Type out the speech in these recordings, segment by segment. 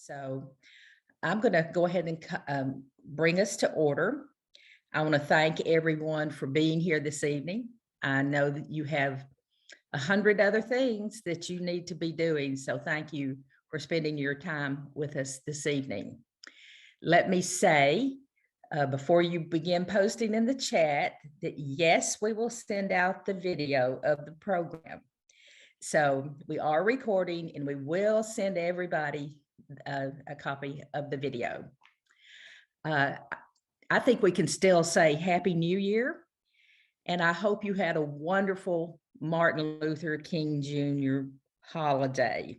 So I'm going to go ahead and bring us to order. I want to thank everyone for being here this evening. I know that you have 100 other things that you need to be doing, so thank you for spending your time with us this evening. Let me say, before you begin posting in the chat, that yes, we will send out the video of the program. So we are recording and we will send everybody a copy of the video. I think we can still say Happy New Year, and I hope you had a wonderful Martin Luther King Jr. holiday.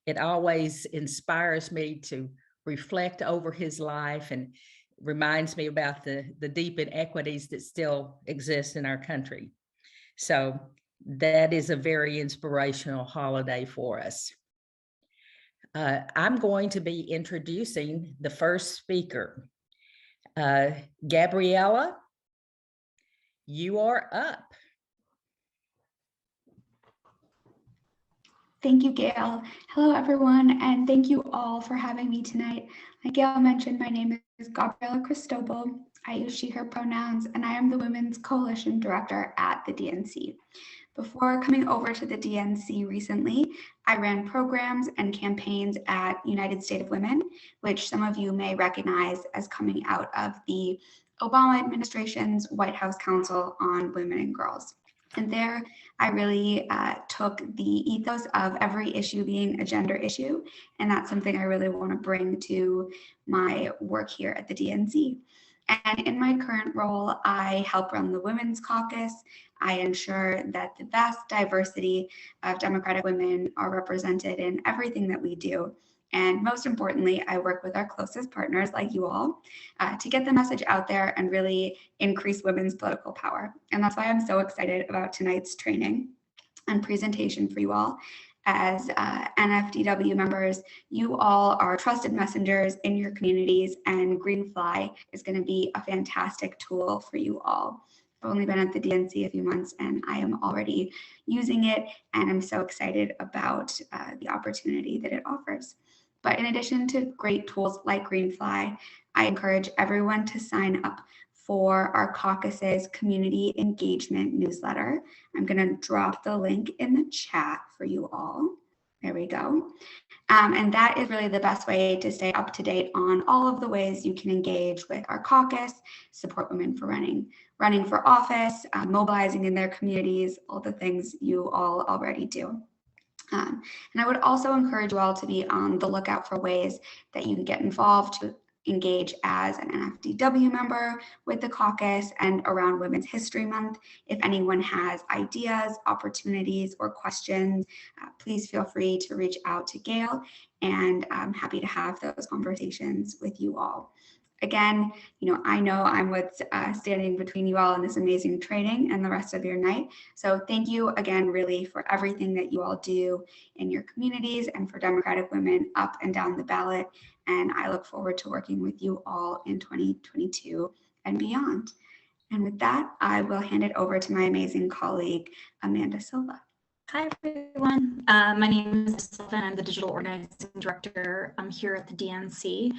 It always inspires me to reflect over his life and reminds me about the deep inequities that still exist in our country. So that is a very inspirational holiday for us. I'm going to be introducing the first speaker. Gabriella, you are up. Thank you, Gail. Hello, everyone, and thank you all for having me tonight. Like Gail mentioned, my name is Gabriella Cristobal. I use she, her pronouns, and I am the Women's Coalition Director at the DNC. Before coming over to the DNC recently, I ran programs and campaigns at United State of Women, which some of you may recognize as coming out of the Obama administration's White House Council on Women and Girls. And there, I really took the ethos of every issue being a gender issue, and that's something I really want to bring to my work here at the DNC. And in my current role, I help run the Women's Caucus. I ensure that the vast diversity of Democratic women are represented in everything that we do. And most importantly, I work with our closest partners like you all to get the message out there and really increase women's political power. And that's why I'm so excited about tonight's training and presentation for you all. As NFDW members, you all are trusted messengers in your communities, and Greenfly is going to be a fantastic tool for you all. I've only been at the DNC a few months and I am already using it, and I'm so excited about the opportunity that it offers. But in addition to great tools like Greenfly, I encourage everyone to sign up for our caucus's community engagement newsletter. I'm going to drop the link in the chat for you all. There we go. And that is really the best way to stay up to date on all of the ways you can engage with our caucus, support women for running for office, mobilizing in their communities, all the things you all already do. And I would also encourage you all to be on the lookout for ways that you can get involved to engage as an NFDW member with the caucus and around Women's History Month. If anyone has ideas, opportunities, or questions, please feel free to reach out to Gail, and I'm happy to have those conversations with you all. Again, I know I'm what's standing between you all and this amazing training and the rest of your night. So thank you again, really, for everything that you all do in your communities and for Democratic women up and down the ballot. And I look forward to working with you all in 2022 and beyond. And with that, I will hand it over to my amazing colleague, Amanda Silva. Hi, everyone. My name is Silva, and I'm the Digital Organizing Director here at the DNC.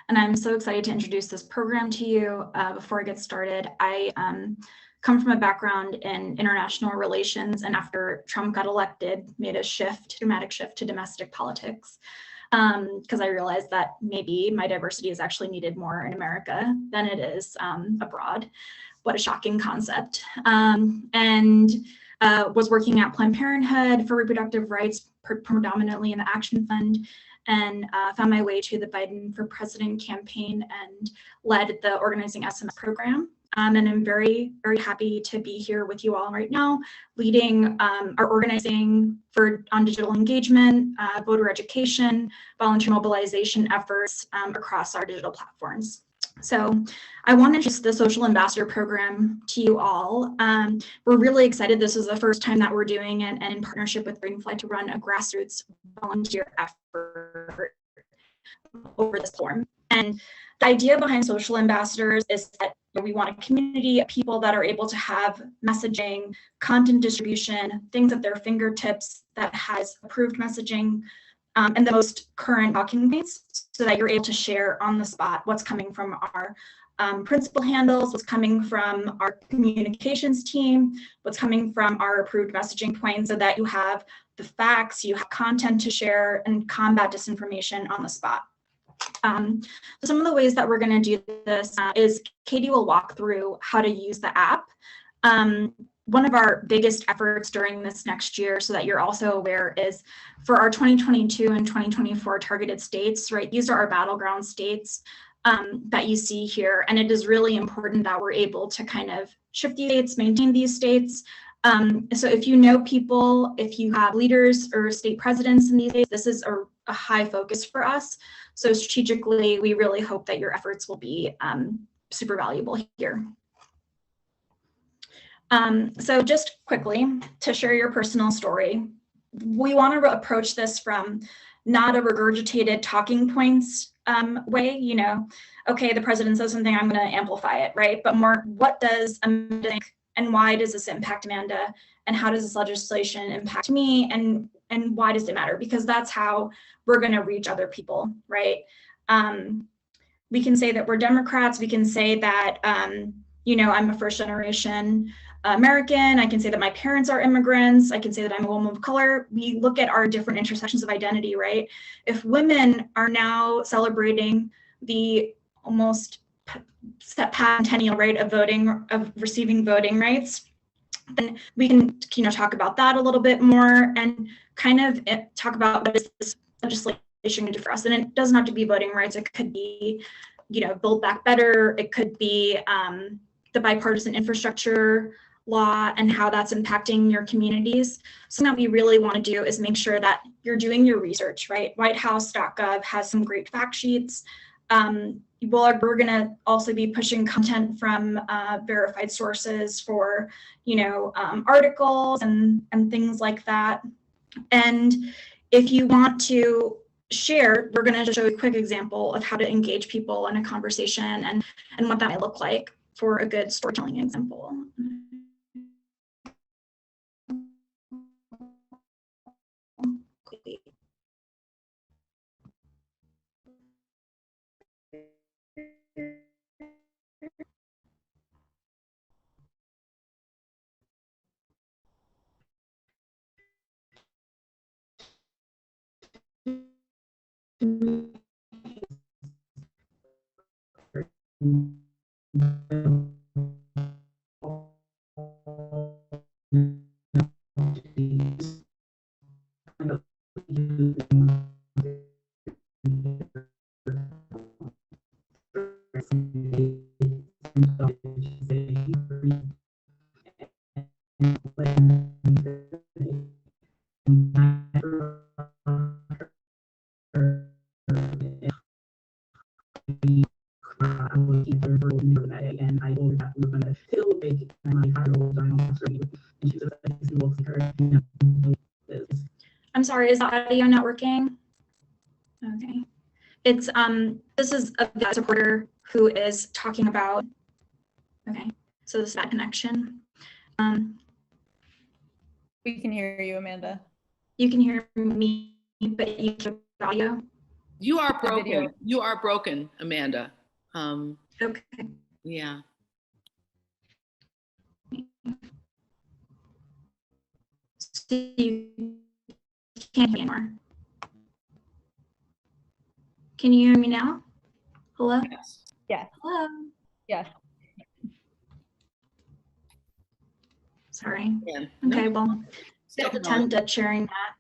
And I'm so excited to introduce this program to you. Before I get started, I come from a background in international relations, and after Trump got elected, made a dramatic shift to domestic politics. Because I realized that maybe my diversity is actually needed more in America than it is abroad. What a shocking concept. Was working at Planned Parenthood for reproductive rights, predominantly in the Action Fund, and found my way to the Biden for President campaign and led the Organizing SMS program. And I'm very, very happy to be here with you all right now, leading our organizing on digital engagement, voter education, volunteer mobilization efforts across our digital platforms. So I want to introduce the Social Ambassador Program to you all. We're really excited. This is the first time that we're doing it, and in partnership with Greenfly to run a grassroots volunteer effort over this forum. And the idea behind Social Ambassadors is that we want a community of people that are able to have messaging, content distribution, things at their fingertips that has approved messaging and the most current talking points so that you're able to share on the spot what's coming from our principal handles, what's coming from our communications team, what's coming from our approved messaging points, so that you have the facts, you have content to share, and combat disinformation on the spot. So some of the ways that we're going to do this is Katie will walk through how to use the app. One of our biggest efforts during this next year, so that you're also aware, is for our 2022 and 2024 targeted states, right? These are our battleground states that you see here. And it is really important that we're able to kind of shift these states, maintain these states. So if you know people, if you have leaders or state presidents in these states, this is a high focus for us. So strategically, we really hope that your efforts will be super valuable here. So just quickly, to share your personal story, we want to approach this from not a regurgitated talking points way, you know, okay, the president says something, I'm going to amplify it, right? But more, what does Amanda think, and why does this impact Amanda, and how does this legislation impact me, and why does it matter? Because that's how we're going to reach other people, right? We can say that we're Democrats, we can say that, you know, I'm a first generation American, I can say that my parents are immigrants, I can say that I'm a woman of color. We look at our different intersections of identity, right? If women are now celebrating the almost centennial rate of voting, of receiving voting rights, then we can, you know, talk about that a little bit more and kind of talk about what is this legislation going to do for us. And it doesn't have to be voting rights, it could be, you know, Build Back Better, it could be the bipartisan infrastructure law and how that's impacting your communities. Something that we really want to do is make sure that you're doing your research, right? Whitehouse.gov has some great fact sheets. We're going to also be pushing content from verified sources for, you know, articles and things like that. And if you want to share, we're going to show a quick example of how to engage people in a conversation and what that might look like for a good storytelling example. I'm sorry, is the audio not working? Okay. It's this is a supporter who is talking about, okay, so this is that connection. We can hear you, Amanda. You can hear me, but you can hear the audio. You are broken. You are broken, Amanda. Okay. Yeah. So you can't hear anymore. Can you hear me now? Hello? Yes. Yes. Hello? Yes. Sorry. Yeah. Okay, No. well, Still attempt at sharing that.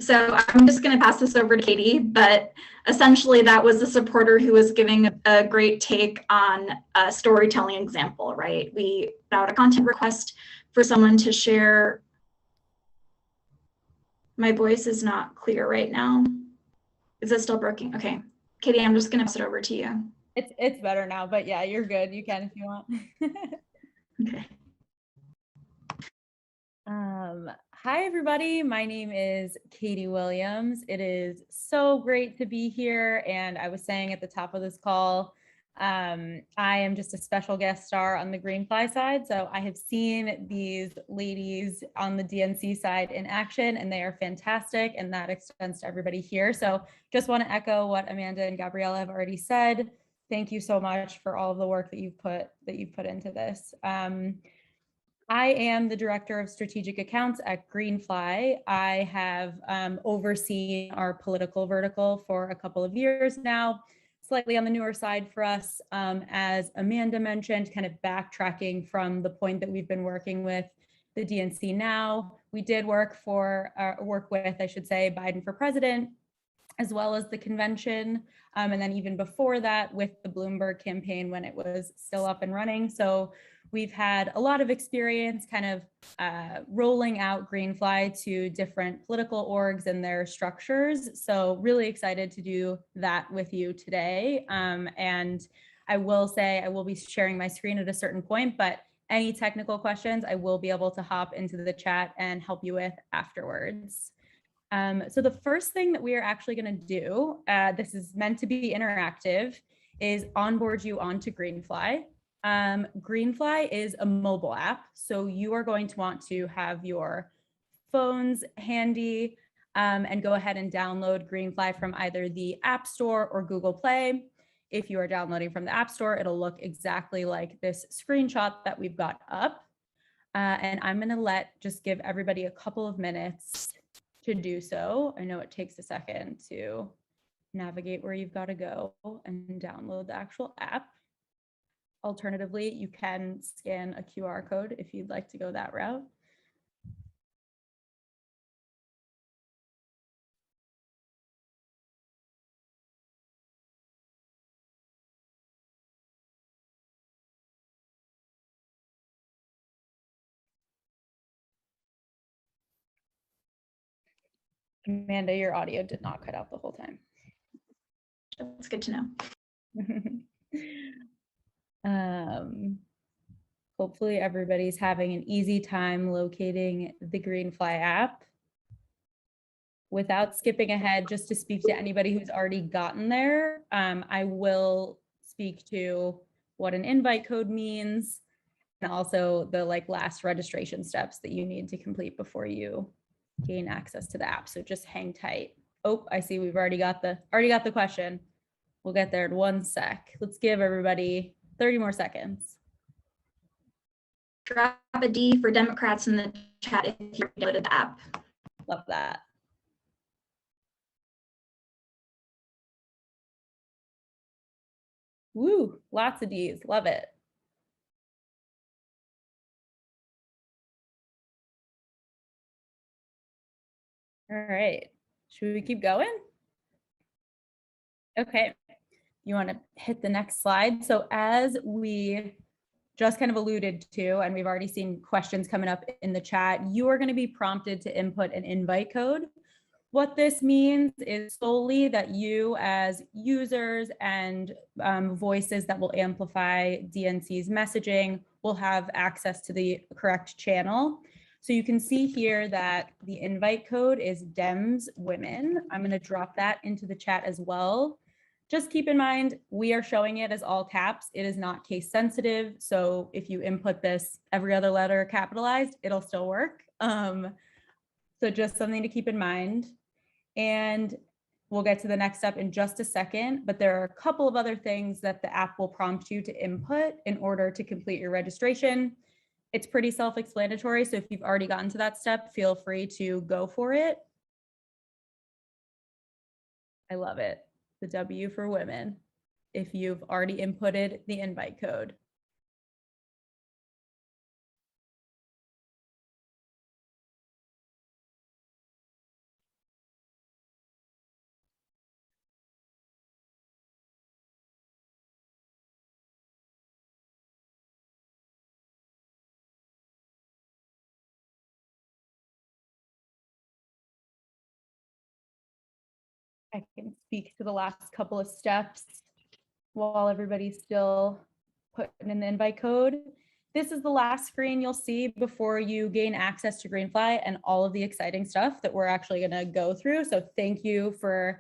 So I'm just going to pass this over to Katie, but essentially that was the supporter who was giving a great take on a storytelling example, right? We put out a content request for someone to share. My voice is not clear right now. Is it still broken? Okay. Katie, I'm just going to pass it over to you. It's better now, but yeah, you're good. You can if you want. Okay. Hi, everybody. My name is Katie Williams. It is so great to be here. And I was saying at the top of this call, I am just a special guest star on the Greenfly side. So I have seen these ladies on the DNC side in action, and they are fantastic. And that extends to everybody here. So just want to echo what Amanda and Gabriella have already said. Thank you so much for all of the work that you've put into this. I am the Director of Strategic Accounts at Greenfly. I have overseen our political vertical for a couple of years now, slightly on the newer side for us. As Amanda mentioned, kind of backtracking from the point that we've been working with the DNC now. We did work with, I should say, Biden for president, as well as the convention. And then even before that with the Bloomberg campaign when it was still up and running. So we've had a lot of experience kind of rolling out Greenfly to different political orgs and their structures. So really excited to do that with you today. And I will say I will be sharing my screen at a certain point, but any technical questions I will be able to hop into the chat and help you with afterwards. So the first thing that we are actually going to do, this is meant to be interactive, is onboard you onto Greenfly. Greenfly is a mobile app, so you are going to want to have your phones handy and go ahead and download Greenfly from either the App Store or Google Play. If you are downloading from the App Store, it'll look exactly like this screenshot that we've got up. And I'm going to just give everybody a couple of minutes to do so. I know it takes a second to navigate where you've got to go and download the actual app. Alternatively, you can scan a QR code if you'd like to go that route. Amanda, your audio did not cut out the whole time. That's good to know. Hopefully everybody's having an easy time locating the Greenfly app. Without skipping ahead, just to speak to anybody who's already gotten there, I will speak to what an invite code means and also the last registration steps that you need to complete before you gain access to the app. So just hang tight. Oh, I see we've already got the question. We'll get there in 1 sec. Let's give everybody 30 more seconds. Drop a D for Democrats in the chat if you downloaded the app. Love that. Woo, lots of Ds, love it. All right, should we keep going? Okay, you want to hit the next slide. So as we just kind of alluded to, and we've already seen questions coming up in the chat, you are going to be prompted to input an invite code. What this means is solely that you as users and voices that will amplify DNC's messaging will have access to the correct channel. So you can see here that the invite code is Dems Women. I'm going to drop that into the chat as well. Just keep in mind, we are showing it as all caps. It is not case sensitive. So if you input this every other letter capitalized, it'll still work. So just something to keep in mind. And we'll get to the next step in just a second, but there are a couple of other things that the app will prompt you to input in order to complete your registration. It's pretty self-explanatory. So if you've already gotten to that step, feel free to go for it. I love it. The W for women, if you've already inputted the invite code. I can speak to the last couple of steps while everybody's still putting in the invite code. This is the last screen you'll see before you gain access to Greenfly and all of the exciting stuff that we're actually going to go through. So thank you for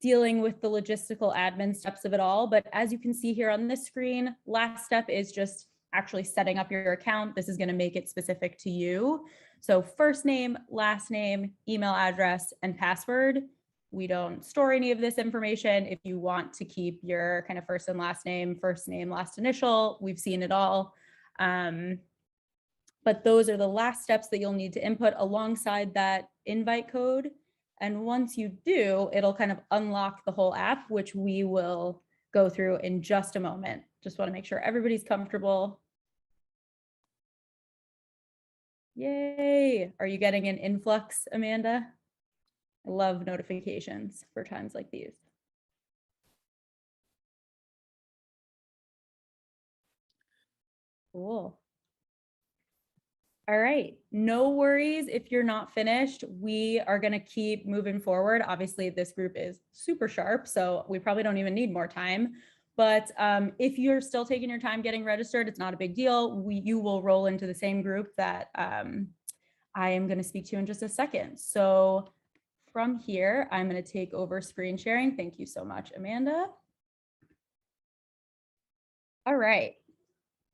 dealing with the logistical admin steps of it all. But as you can see here on this screen, last step is just actually setting up your account. This is going to make it specific to you. So first name, last name, email address, and password. We don't store any of this information. If you want to keep your kind of first name, last initial, we've seen it all. But those are the last steps that you'll need to input alongside that invite code. And once you do, it'll kind of unlock the whole app, which we will go through in just a moment. Just want to make sure everybody's comfortable. Yay. Are you getting an influx, Amanda? I love notifications for times like these. Cool. All right, no worries if you're not finished. We are going to keep moving forward. Obviously, this group is super sharp, so we probably don't even need more time. But if you're still taking your time getting registered, it's not a big deal. You will roll into the same group that I am going to speak to in just a second. So from here, I'm going to take over screen sharing. Thank you so much, Amanda. All right,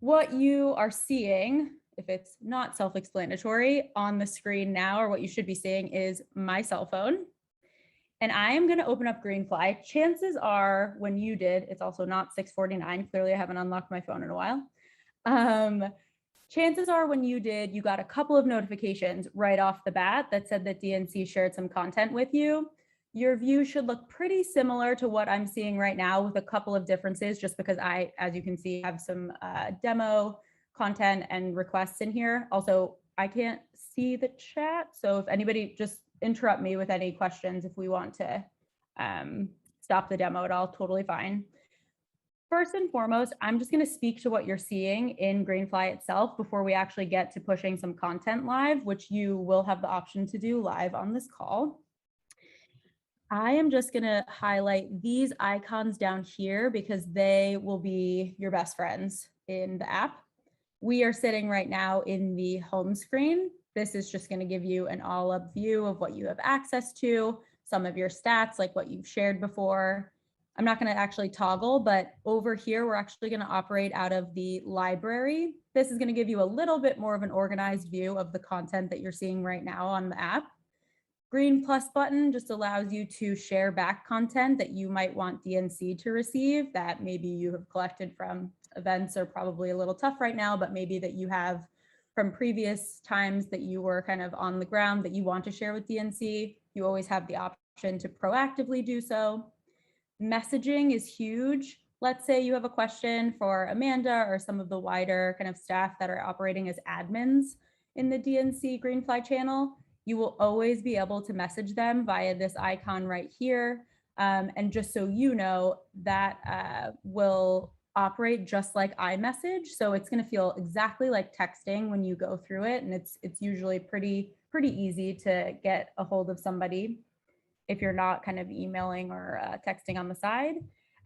what you are seeing, if it's not self-explanatory on the screen now, or what you should be seeing, is my cell phone. And I am going to open up Greenfly. Chances are when you did, it's also not 6:49. Clearly I haven't unlocked my phone in a while. Chances are when you did, you got a couple of notifications right off the bat that said that DNC shared some content with you. Your view should look pretty similar to what I'm seeing right now, with a couple of differences, just because I, as you can see, have some demo content and requests in here. Also, I can't see the chat, so if anybody, just interrupt me with any questions if we want to stop the demo at all, totally fine. First and foremost, I'm just going to speak to what you're seeing in Greenfly itself before we actually get to pushing some content live, which you will have the option to do live on this call. I am just going to highlight these icons down here because they will be your best friends in the app. We are sitting right now in the home screen. This is just going to give you an all-up view of what you have access to, some of your stats, like what you've shared before. I'm not going to actually toggle, but over here, we're actually going to operate out of the library. This is going to give you a little bit more of an organized view of the content that you're seeing right now on the app. Green plus button just allows you to share back content that you might want DNC to receive that maybe you have collected from events, are probably a little tough right now, but maybe that you have from previous times that you were kind of on the ground that you want to share with DNC. You always have the option to proactively do so. Messaging is huge. Let's say you have a question for Amanda or some of the wider kind of staff that are operating as admins in the DNC Greenfly channel. You will always be able to message them via this icon right here. And just so you know, that will operate just like iMessage. So it's going to feel exactly like texting when you go through it. And it's usually pretty easy to get a hold of somebody if you're not kind of emailing or texting on the side.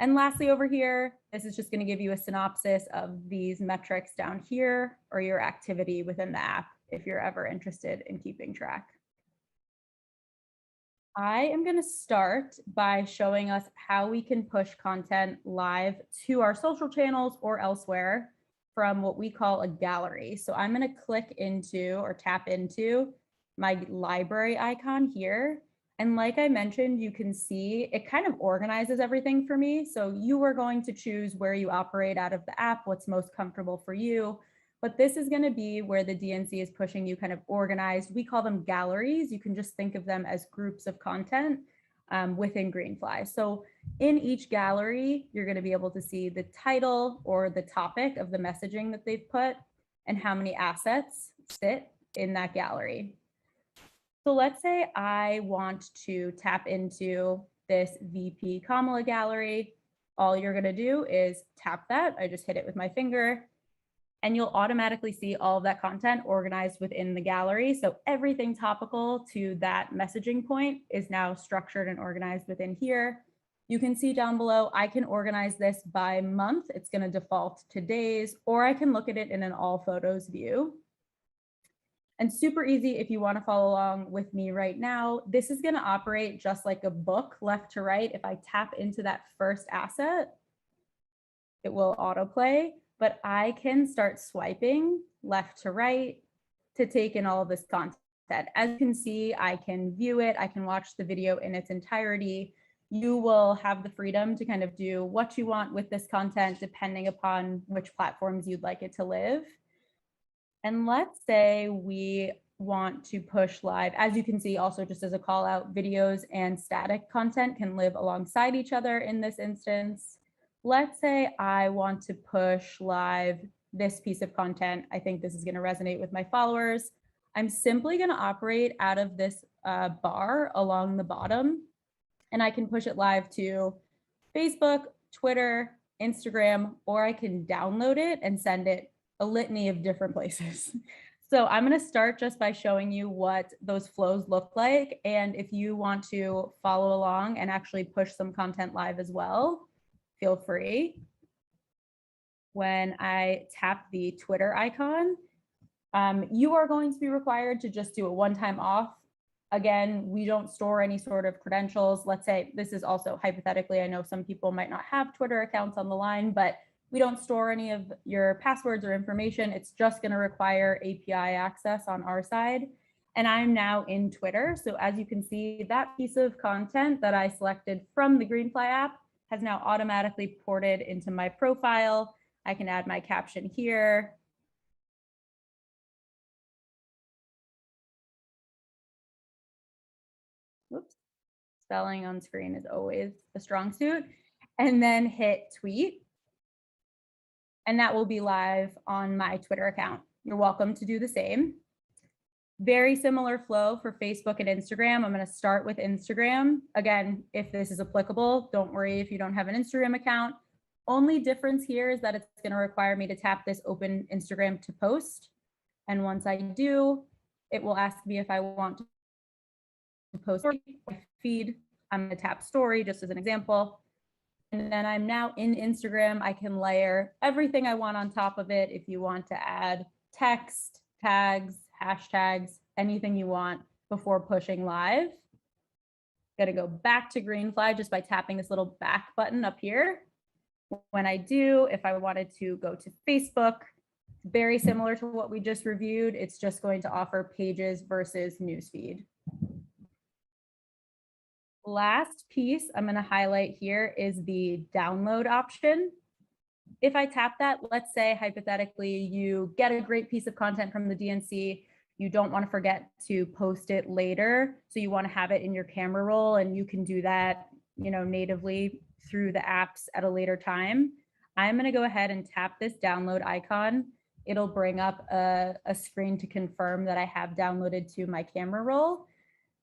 And lastly, over here, this is just going to give you a synopsis of these metrics down here, or your activity within the app, if you're ever interested in keeping track. I am going to start by showing us how we can push content live to our social channels or elsewhere from what we call a gallery. So I'm going to click into or tap into my library icon here. And like I mentioned, you can see it kind of organizes everything for me. So you are going to choose where you operate out of the app, what's most comfortable for you. But this is going to be where the DNC is pushing you kind of organized. We call them galleries. You can just think of them as groups of content within Greenfly. So in each gallery, you're going to be able to see the title or the topic of the messaging that they've put and how many assets sit in that gallery. So let's say I want to tap into this VP Kamala gallery. All you're going to do is tap that. I just hit it with my finger, and you'll automatically see all of that content organized within the gallery. So everything topical to that messaging point is now structured and organized within here. You can see down below, I can organize this by month. It's going to default to days, or I can look at it in an all photos view. And super easy if you want to follow along with me right now. This is going to operate just like a book left to right. If I tap into that first asset, it will autoplay, but I can start swiping left to right to take in all of this content. As you can see, I can view it. I can watch the video in its entirety. You will have the freedom to kind of do what you want with this content, depending upon which platforms you'd like it to live. And let's say we want to push live. As you can see, also just as a call out, videos and static content can live alongside each other in this instance. Let's say I want to push live this piece of content. I think this is going to resonate with my followers. I'm simply going to operate out of this bar along the bottom, and I can push it live to Facebook, Twitter, Instagram, or I can download it and send it a litany of different places. So I'm going to start just by showing you what those flows look like. And if you want to follow along and actually push some content live as well, feel free. When I tap the Twitter icon, you are going to be required to just do a one-time off. Again, we don't store any sort of credentials. Let's say this is also hypothetically, I know some people might not have Twitter accounts on the line, but we don't store any of your passwords or information. It's just going to require API access on our side. And I'm now in Twitter. So as you can see, that piece of content that I selected from the Greenfly app has now automatically ported into my profile. I can add my caption here. Whoops. Spelling on screen is always a strong suit. And then hit tweet. And that will be live on my Twitter account. You're welcome to do the same. Very similar flow for Facebook and Instagram. I'm going to start with Instagram. Again, if this is applicable, don't worry if you don't have an Instagram account. Only difference here is that it's going to require me to tap this open Instagram to post. And once I do, it will ask me if I want to post my feed. I'm going to tap story just as an example. And then I'm now in Instagram. I can layer everything I want on top of it. If you want to add text, tags, hashtags, anything you want before pushing live. Got to go back to Greenfly just by tapping this little back button up here. When I do, if I wanted to go to Facebook, very similar to what we just reviewed, it's just going to offer pages versus newsfeed. Last piece I'm going to highlight here is the download option. If I tap that, let's say hypothetically you get a great piece of content from the DNC, you don't want to forget to post it later, so you want to have it in your camera roll, and you can do that, natively through the apps at a later time. I'm going to go ahead and tap this download icon. It'll bring up a screen to confirm that I have downloaded to my camera roll.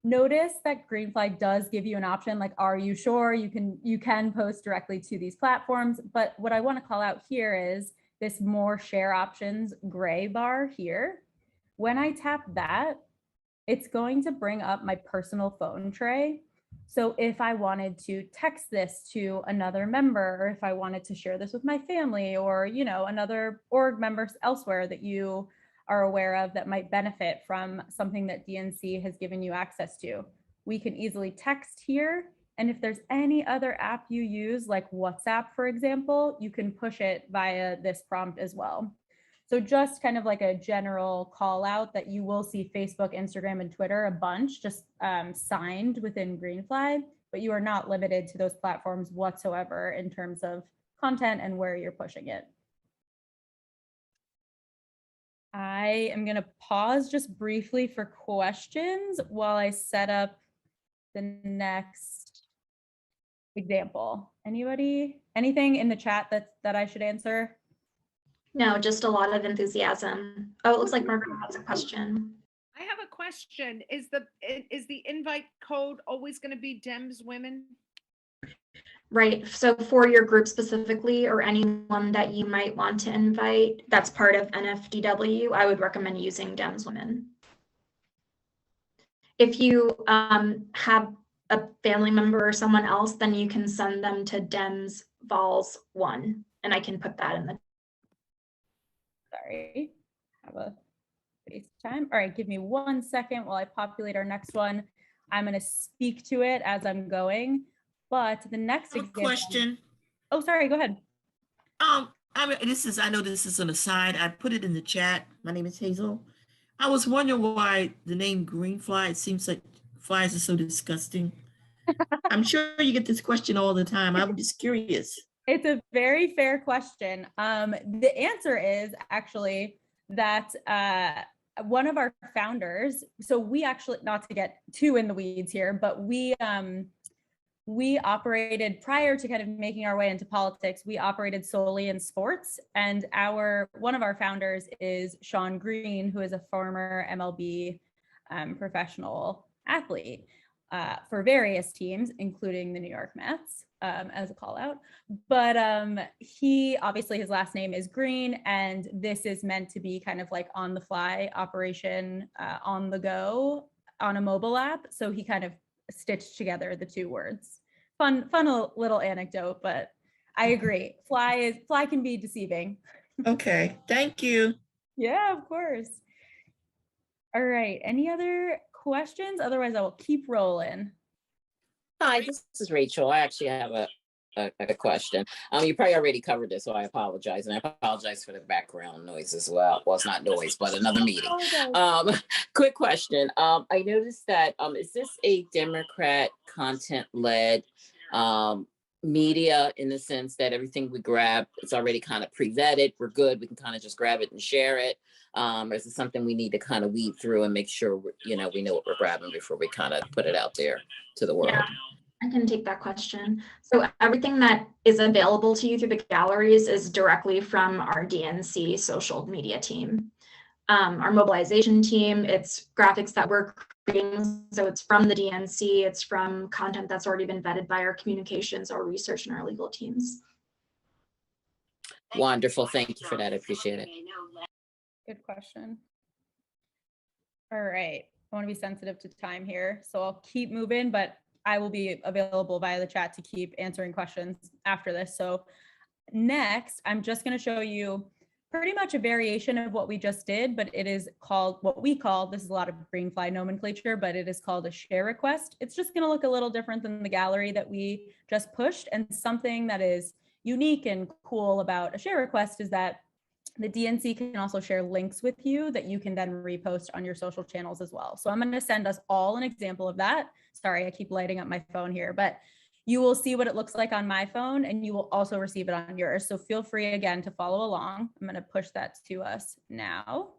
Notice that Greenfly does give you an option like, are you sure you can post directly to these platforms? But what I want to call out here is this more share options gray bar here. When I tap that, it's going to bring up my personal phone tray. So if I wanted to text this to another member, or if I wanted to share this with my family, or another org members elsewhere that you are aware of that might benefit from something that DNC has given you access to, we can easily text here. And if there's any other app you use, like WhatsApp, for example, you can push it via this prompt as well. So just kind of like a general call out that you will see Facebook, Instagram, and Twitter a bunch just signed within Greenfly, but you are not limited to those platforms whatsoever in terms of content and where you're pushing it. I am going to pause just briefly for questions while I set up the next example. Anybody? Anything in the chat that I should answer? No, just a lot of enthusiasm. Oh, it looks like Margaret has a question. I have a question. Is the invite code always going to be Dems Women? Right. So for your group specifically, or anyone that you might want to invite that's part of NFDW, I would recommend using Dems Women. If you have a family member or someone else, then you can send them to Dems Vols 1, and I can put that in the. Sorry, have a FaceTime. All right, give me 1 second while I populate our next one. I'm going to speak to it as I'm going, but the next example. Question. Oh, sorry, go ahead. I know this is an aside. I put it in the chat. My name is Hazel. I was wondering why the name Greenfly, it seems like flies are so disgusting. I'm sure you get this question all the time. I'm just curious. It's a very fair question. The answer is actually that one of our founders, so we actually, not to get too in the weeds here, but we operated prior to kind of making our way into politics, we operated solely in sports. And one of our founders is Sean Green, who is a former MLB professional athlete for various teams, including the New York Mets, as a call out. But he, obviously his last name is Green, and this is meant to be kind of like on the fly operation, on the go on a mobile app. So he kind of stitched together the two words. Fun little anecdote, but I agree. Fly can be deceiving. Okay, thank you. Yeah, of course. All right, any other questions? Otherwise I will keep rolling. Hi, this is Rachel. I actually have a question. You probably already covered this, so I apologize. And I apologize for the background noise as well. Well, it's not noise, but another meeting. Quick question. I noticed that, is this a Democrat content-led media, in the sense that everything we grab, it's already kind of pre-vetted, we're good, we can kind of just grab it and share it? Or is it something we need to kind of weed through and make sure we know what we're grabbing before we kind of put it out there to the world? Yeah, I can take that question. So everything that is available to you through the galleries is directly from our DNC social media team. Our mobilization team, it's graphics that we're creating, so it's from the DNC, it's from content that's already been vetted by our communications, our research, and our legal teams. Wonderful, thank you for that, I appreciate it. Good question. All right, I want to be sensitive to time here, so I'll keep moving, but I will be available via the chat to keep answering questions after this. So next, I'm just going to show you pretty much a variation of what we just did, but it is called what we call, this is a lot of Greenfly nomenclature, but it is called a share request. It's just going to look a little different than the gallery that we just pushed. And something that is unique and cool about a share request is that the DNC can also share links with you that you can then repost on your social channels as well. So I'm going to send us all an example of that. Sorry, I keep lighting up my phone here, but you will see what it looks like on my phone, and you will also receive it on yours. So feel free again to follow along. I'm going to push that to us now.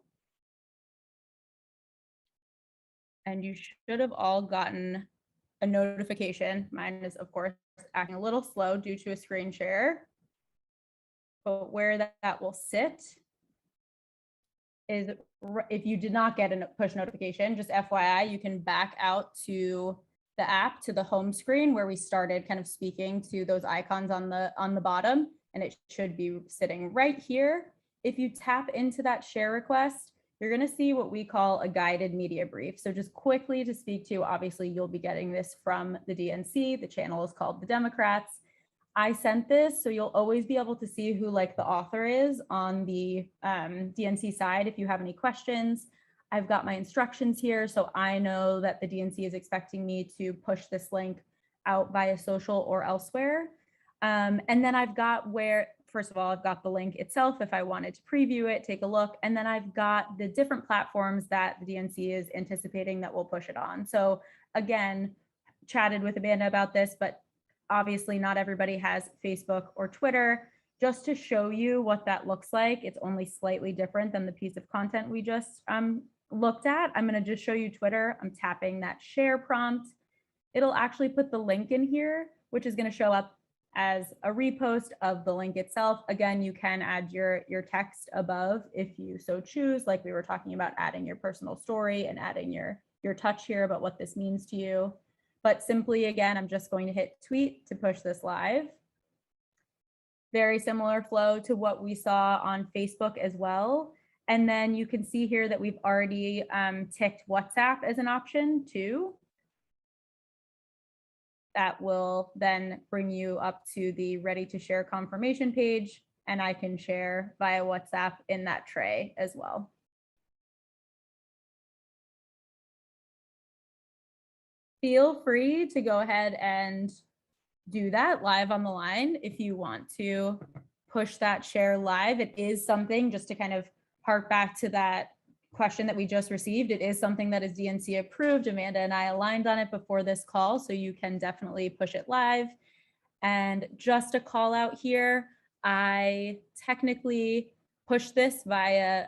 And you should have all gotten a notification. Mine is, of course, acting a little slow due to a screen share. But where that will sit is, if you did not get a push notification, just FYI, you can back out to the app, to the home screen where we started kind of speaking to those icons on the bottom, and it should be sitting right here. If you tap into that share request, you're going to see what we call a guided media brief. So just quickly to speak to, obviously you'll be getting this from the DNC. The channel is called The Democrats. I sent this, so you'll always be able to see who like the author is on the DNC side if you have any questions. I've got my instructions here, so I know that the DNC is expecting me to push this link out via social or elsewhere. And then I've got first of all, I've got the link itself if I wanted to preview it, take a look. And then I've got the different platforms that the DNC is anticipating that we'll push it on. So again, chatted with Amanda about this, but obviously not everybody has Facebook or Twitter. Just to show you what that looks like, it's only slightly different than the piece of content we just looked at. I'm going to just show you Twitter. I'm tapping that share prompt. It'll actually put the link in here, which is going to show up as a repost of the link itself. Again, you can add your text above if you so choose, like we were talking about adding your personal story and adding your touch here about what this means to you. But simply, again, I'm just going to hit tweet to push this live. Very similar flow to what we saw on Facebook as well. And then you can see here that we've already ticked WhatsApp as an option too. That will then bring you up to the ready to share confirmation page, and I can share via WhatsApp in that tray as well. feel free to go ahead and do that live on the line if you want to push that share live. It is something, just to kind of hark back to that question that we just received, it is something that is DNC approved. Amanda and I aligned on it before this call, so you can definitely push it live. And just a call out here, I technically push this via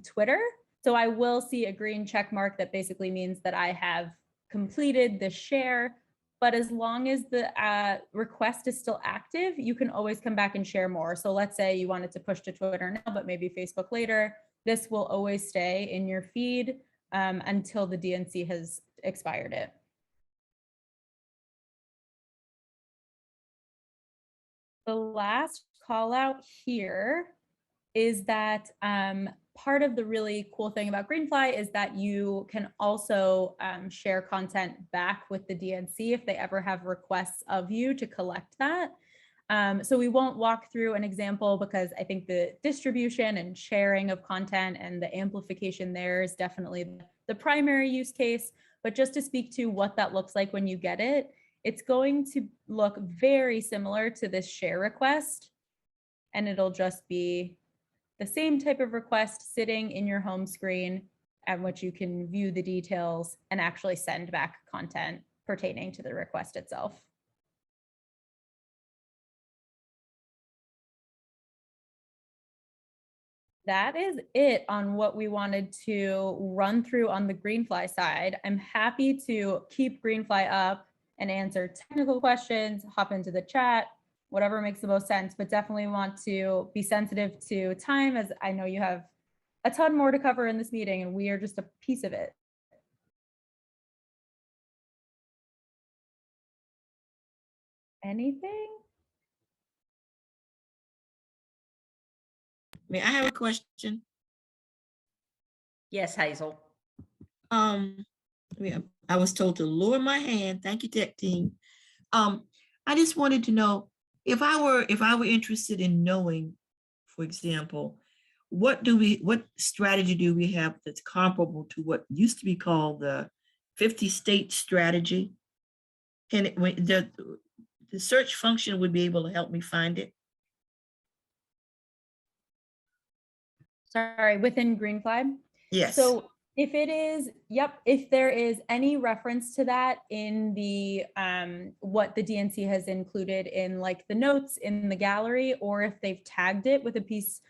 Twitter. So I will see a green check mark that basically means that I have completed the share. But as long as the request is still active, you can always come back and share more. So let's say you wanted to push to Twitter now, but maybe Facebook later. This will always stay in your feed until the DNC has expired it. The last call out here is that part of the really cool thing about Greenfly is that you can also share content back with the DNC if they ever have requests of you to collect that. So we won't walk through an example because I think the distribution and sharing of content and the amplification there is definitely the primary use case. But just to speak to what that looks like when you get it, it's going to look very similar to this share request, and it'll just be the same type of request sitting in your home screen at which you can view the details and actually send back content pertaining to the request itself. That is it on what we wanted to run through on the Greenfly side. I'm happy to keep Greenfly up and answer technical questions, hop into the chat, whatever makes the most sense, but definitely want to be sensitive to time, as I know you have a ton more to cover in this meeting and we are just a piece of it. Anything? May I have a question? Yes, Hazel. I was told to lower my hand. Thank you, tech team. I just wanted to know if I were interested in knowing, for example, what strategy do we have that's comparable to what used to be called the 50-state strategy? And the search function would be able to help me find it. Sorry, within Greenfly? Yes. So if it is, yep, if there is any reference to that in the what the DNC has included in like the notes in the gallery, or if they've tagged it with a piece,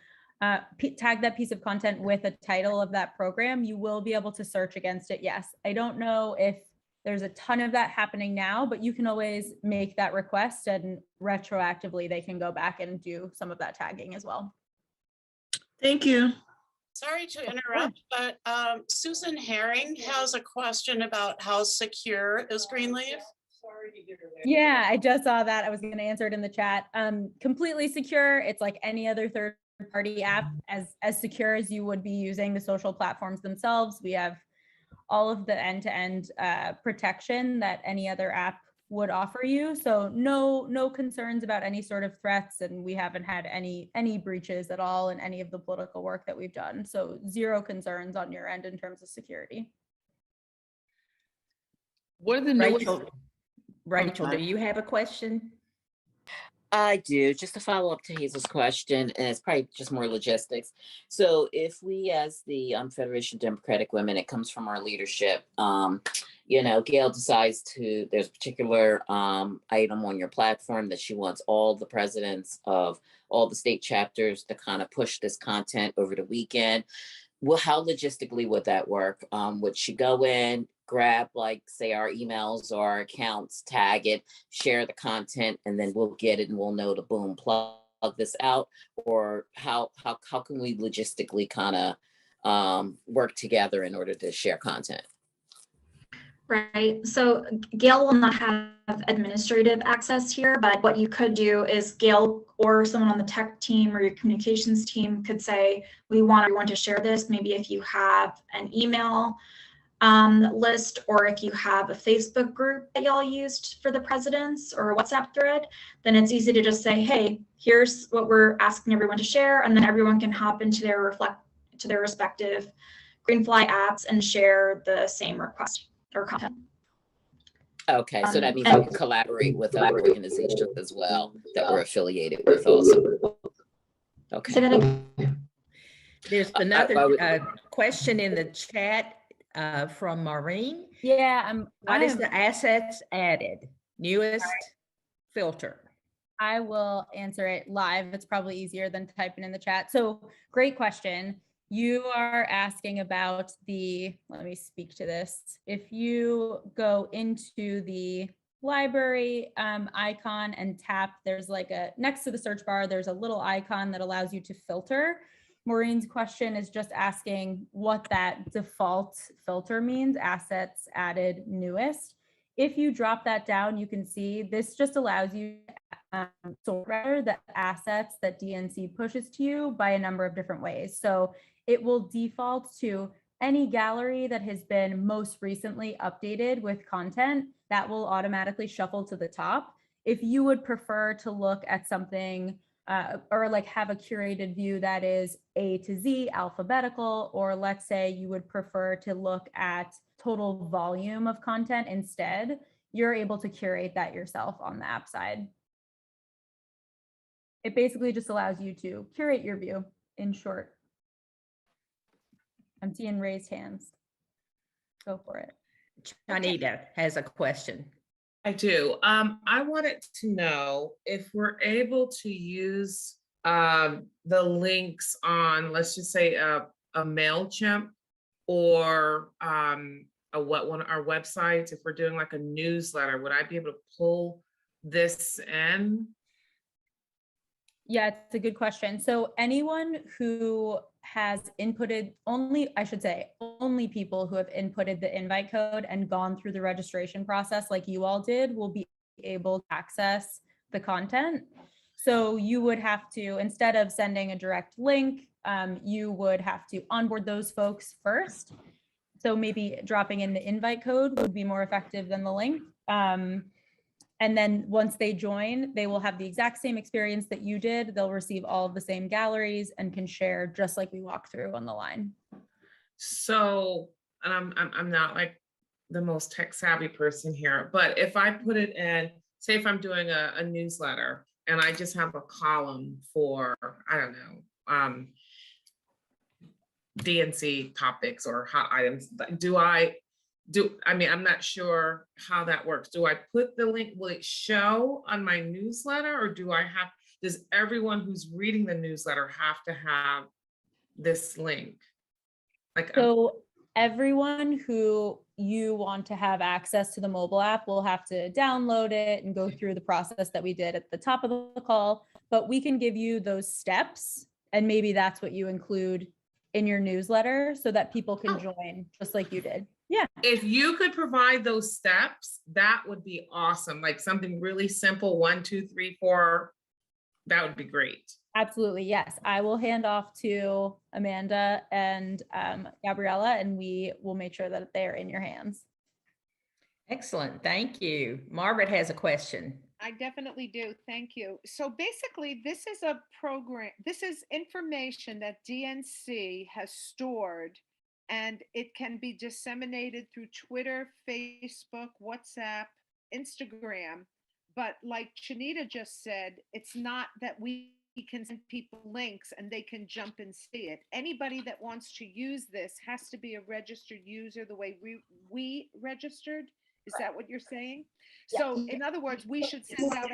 tag that piece of content with a title of that program, you will be able to search against it. Yes, I don't know if there's a ton of that happening now, but you can always make that request and retroactively they can go back and do some of that tagging as well. Thank you. Sorry to interrupt, but Susan Herring has a question about how secure is Greenleaf. Yeah, I just saw that. I was going to answer it in the chat. Completely secure. It's like any other third-party app, as secure as you would be using the social platforms themselves. We have all of the end-to-end protection that any other app would offer you. So no concerns about any sort of threats, and we haven't had any breaches at all in any of the political work that we've done. So zero concerns on your end in terms of security. What are the Rachel, do you have a question? I do. Just to follow up to Hazel's question, and it's probably just more logistics. So if we, as the Federation of Democratic Women, it comes from our leadership, Gail decides there's a particular item on your platform that she wants all the presidents of all the state chapters to kind of push this content over the weekend. Well, how logistically would that work? Would she go in, grab, like, say, our emails or our accounts, tag it, share the content, and then we'll get it and we'll know to boom, plug this out? Or how can we logistically kind of work together in order to share content? Right. So Gail will not have administrative access here, but what you could do is Gail or someone on the tech team or your communications team could say, we want everyone to share this. Maybe if you have an email list, or if you have a Facebook group that y'all used for the presidents or a WhatsApp thread, then it's easy to just say, hey, here's what we're asking everyone to share. And then everyone can hop into their respective Greenfly apps and share the same request or content. Okay, so that means and- we collaborate with other organizations as well that we're affiliated with also. Say Okay. that again. There's I another would- question in the chat from Maureen. Yeah, What is the assets added? Newest filter. I will answer it live. It's probably easier than typing in the chat. So great question. You are asking about let me speak to this. If you go into the library icon and tap, there's like next to the search bar, there's a little icon that allows you to filter. Maureen's question is just asking what that default filter means, assets added newest. If you drop that down, you can see this just allows you sort the assets that DNC pushes to you by a number of different ways. So it will default to any gallery that has been most recently updated with content that will automatically shuffle to the top. If you would prefer to look at something or like have a curated view that is A to Z alphabetical, or let's say you would prefer to look at total volume of content instead, you're able to curate that yourself on the app side. It basically just allows you to curate your view, in short. I'm seeing raised hands. Go for it. Janita has a question. I do. I wanted to know if we're able to use the links on, let's just say, a MailChimp or one of our websites. If we're doing like a newsletter, would I be able to pull this in? Yeah, it's a good question. So anyone who has inputted, only people who have inputted the invite code and gone through the registration process like you all did will be able to access the content. So you would have to, instead of sending a direct link, you would have to onboard those folks first. So maybe dropping in the invite code would be more effective than the link. And then once they join, they will have the exact same experience that you did. They'll receive all of the same galleries and can share just like we walked through on the line. So, and I'm not like the most tech savvy person here, but if I put it in, say if I'm doing a newsletter and I just have a column for, I don't know, DNC topics or hot items, I'm not sure how that works. Do I put the link, will it show on my newsletter, or does everyone who's reading the newsletter have to have this link? So everyone who you want to have access to the mobile app will have to download it and go through the process that we did at the top of the call, but we can give you those steps, and maybe that's what you include in your newsletter so that people can join just like you did. Yeah. If you could provide those steps, that would be awesome. Like something really simple, 1, 2, 3, 4, that would be great. Absolutely. Yes. I will hand off to Amanda and Gabriella, and we will make sure that they're in your hands. Excellent. Thank you. Margaret has a question. I definitely do. Thank you. So basically, this is a program, this is information that DNC has stored, and it can be disseminated through Twitter, Facebook, WhatsApp, Instagram. But like Shanita just said, it's not that we can send people links and they can jump and see it. Anybody that wants to use this has to be a registered user the way we registered. Is that what you're saying? Yeah. So in other words, we should send out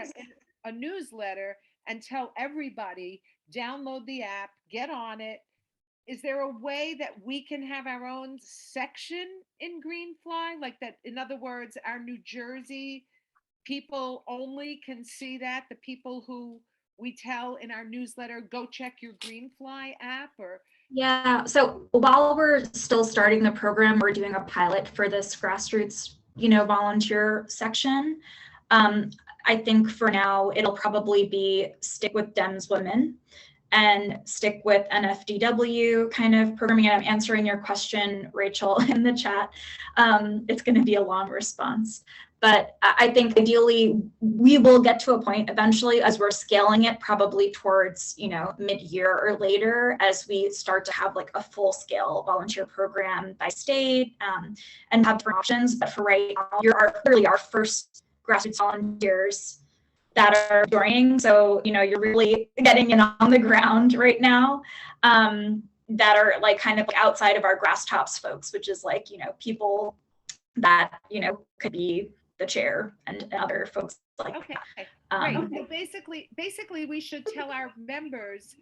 a newsletter and tell everybody, download the app, get on it. Is there a way that we can have our own section in Greenfly? Like that, in other words, our New Jersey people only can see that, the people who we tell in our newsletter, go check your Greenfly app? Or Yeah, so while we're still starting the program, we're doing a pilot for this grassroots, volunteer section. I think for now, it'll probably be stick with Dems Women and stick with NFDW kind of programming. And I'm answering your question, Rachel, in the chat. It's going to be a long response. But I think ideally we will get to a point eventually as we're scaling it, probably towards, you know, mid-year or later, as we start to have like a full-scale volunteer program by state, and have different options. But for right now, you're clearly our first grassroots volunteers that are joining. So, you know, you're really getting in on the ground right now, that are like kind of outside of our grass tops folks, which is like, you know, people that, you know, could be the chair and other folks like Okay, that. great. So basically we should tell our members,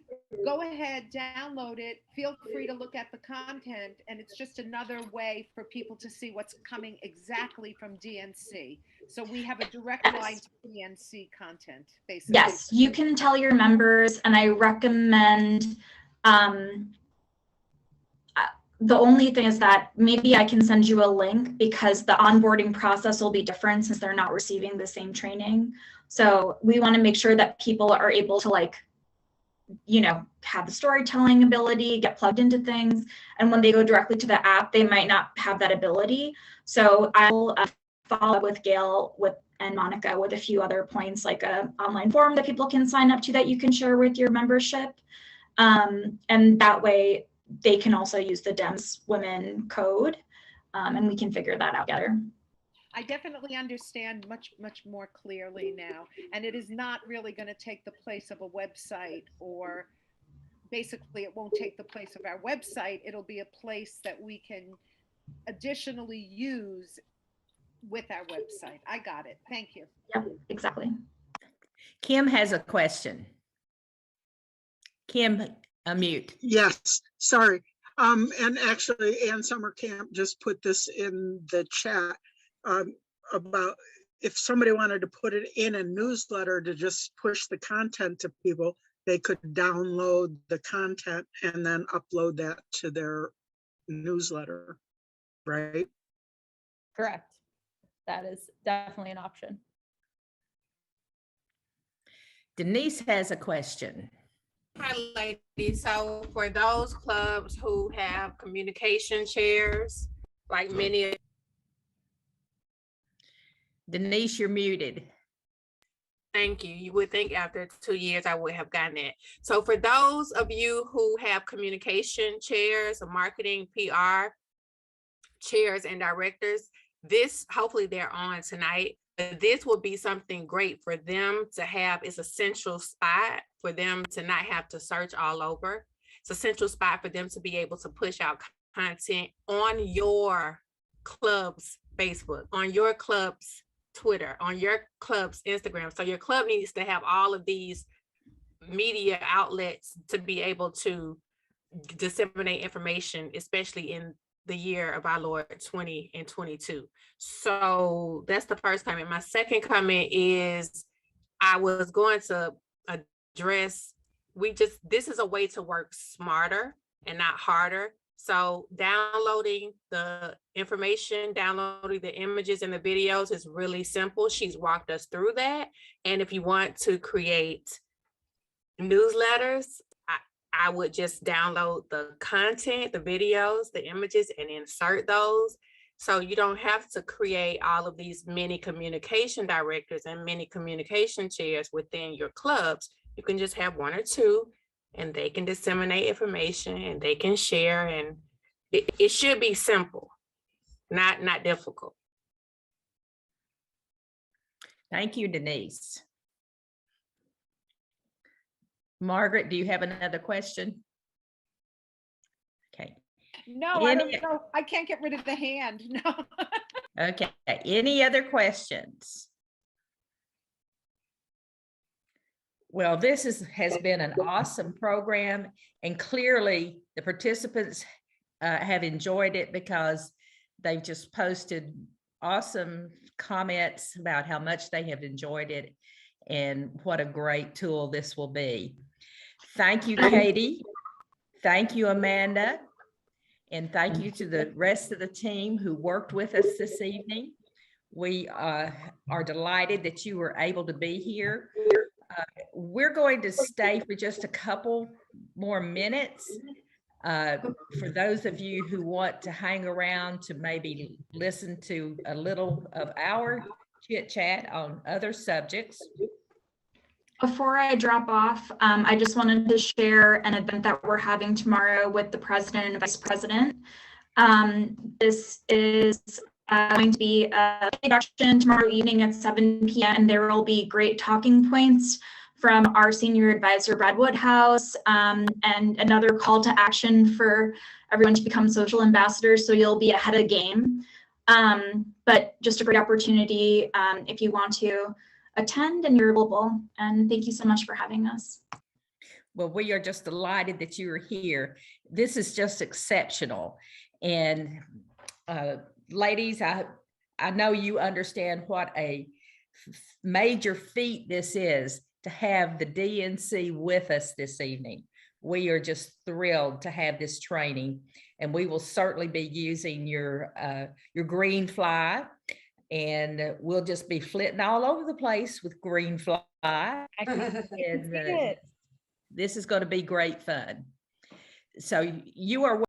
go ahead, download it, feel free to look at the content, and it's just another way for people to see what's coming exactly from DNC. So we have a direct line to DNC content, basically. Yes, you can tell your members, and I recommend, the only thing is that maybe I can send you a link, because the onboarding process will be different since they're not receiving the same training. So we want to make sure that people are able to, like, you know, have the storytelling ability, get plugged into things. And when they go directly to the app, they might not have that ability. So I'll follow up with Gail and Monica with a few other points, like a online form that people can sign up to that you can share with your membership. And that way they can also use the DEMS Women code, and we can figure that out together. I definitely understand much more clearly now. And it is not really going to take the place of a website, or basically it won't take the place of our website. It'll be a place that we can additionally use with our website. I got it. Thank you. Yep, exactly. Kim has a question. Kim, unmute. Yes, sorry. And actually, Ann Summercamp just put this in the chat about if somebody wanted to put it in a newsletter to just push the content to people, they could download the content and then upload that to their newsletter, right? Correct. That is definitely an option. Denise has a question. Hi, ladies. So for those clubs who have communication chairs, like many. Denise, you're muted. Thank you. You would think after 2 years I would have gotten it. So for those of you who have communication chairs or marketing, PR chairs and directors, this, hopefully they're on tonight. This will be something great for them to have. It's a central spot for them to not have to search all over. It's a central spot for them to be able to push out content on your club's Facebook, on your club's Twitter, on your club's Instagram. So your club needs to have all of these media outlets to be able to disseminate information, especially in the year of our Lord 20 and 22. So that's the first comment. My second comment is I was going to address, this is a way to work smarter and not harder. So downloading the information, downloading the images and the videos is really simple. She's walked us through that. And if you want to create newsletters, I would just download the content, the videos, the images, and insert those. So you don't have to create all of these many communication directors and many communication chairs within your clubs. You can just have one or two, and they can disseminate information and they can share, and it should be simple, not difficult. Thank you, Denise. Margaret, do you have another question? Okay. No, I don't know. I can't get rid of the hand. No. Okay. Any other questions? Well, this has been an awesome program, and clearly the participants have enjoyed it because they've just posted awesome comments about how much they have enjoyed it and what a great tool this will be. Thank you, Katie. Thank you, Amanda. And thank you to the rest of the team who worked with us this evening. We are delighted that you were able to be here. We're going to stay for just a couple more minutes. For those of you who want to hang around to maybe listen to a little of our chit chat on other subjects. Before I drop off, I just wanted to share an event that we're having tomorrow with the president and vice president. This is going to be a introduction tomorrow evening at 7 p.m. and there will be great talking points from our senior advisor, Brad Woodhouse, and another call to action for everyone to become social ambassadors. So you'll be ahead of the game. But just a great opportunity if you want to attend and you're available. And thank you so much for having us. Well, we are just delighted that you are here. This is just exceptional. And ladies, I know you understand what a major feat this is to have the DNC with us this evening. We are just thrilled to have this training, and we will certainly be using your Greenfly, and we'll just be flitting all over the place with Greenfly. I can see it. This is going to be great fun. So you are